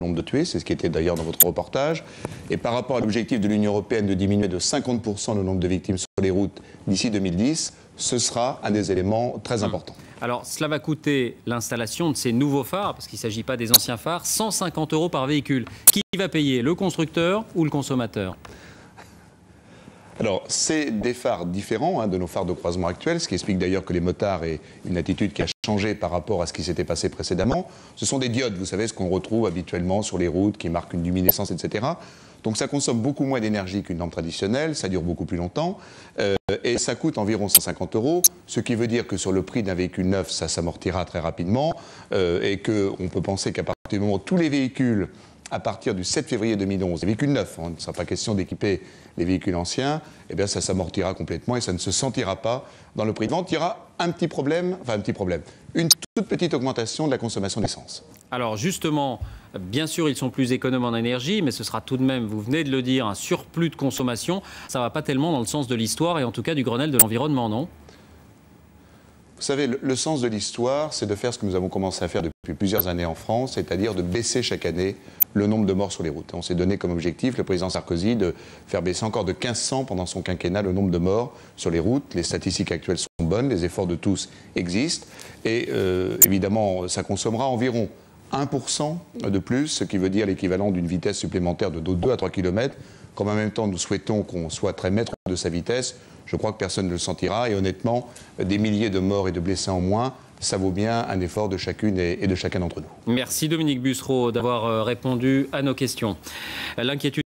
nombre de tués, c'est ce qui était d'ailleurs dans votre reportage. Et par rapport à l'objectif de l'Union européenne de diminuer de 50% le nombre de victimes sur les routes d'ici 2010, ce sera un des éléments très importants. Alors, cela va coûter l'installation de ces nouveaux phares, parce qu'il ne s'agit pas des anciens phares, 150 € par véhicule. Qui va payer, le constructeur ou le consommateur ? Alors, c'est des phares différents de nos phares de croisement actuels, ce qui explique d'ailleurs que les motards aient une attitude qui a changé par rapport à ce qui s'était passé précédemment. Ce sont des diodes, vous savez, ce qu'on retrouve habituellement sur les routes, qui marquent une luminescence, etc. Donc ça consomme beaucoup moins d'énergie qu'une lampe traditionnelle, ça dure beaucoup plus longtemps, et ça coûte environ 150 €, ce qui veut dire que sur le prix d'un véhicule neuf, ça s'amortira très rapidement, et qu'on peut penser qu'à partir du moment où tous les véhicules, à partir du 7 février 2011, les véhicules neufs, il ne sera pas question d'équiper les véhicules anciens, eh bien ça s'amortira complètement et ça ne se sentira pas dans le prix de vente. Il y aura une toute petite augmentation de la consommation d'essence. Alors justement, bien sûr, ils sont plus économes en énergie, mais ce sera tout de même, vous venez de le dire, un surplus de consommation. Ça ne va pas tellement dans le sens de l'histoire et en tout cas du Grenelle de l'environnement, non ? Vous savez, le sens de l'histoire, c'est de faire ce que nous avons commencé à faire depuis plusieurs années en France, c'est-à-dire de baisser chaque année le nombre de morts sur les routes. On s'est donné comme objectif, le président Sarkozy, de faire baisser encore de 1500 pendant son quinquennat le nombre de morts sur les routes. Les statistiques actuelles sont bonnes, les efforts de tous existent. Et évidemment, ça consommera environ 1% de plus, ce qui veut dire l'équivalent d'une vitesse supplémentaire de 2 à 3 km. Comme en même temps, nous souhaitons qu'on soit très maître de sa vitesse, je crois que personne ne le sentira. Et honnêtement, des milliers de morts et de blessés en moins, ça vaut bien un effort de chacune et de chacun d'entre nous. Merci Dominique Bussereau d'avoir répondu à nos questions. L'inquiétude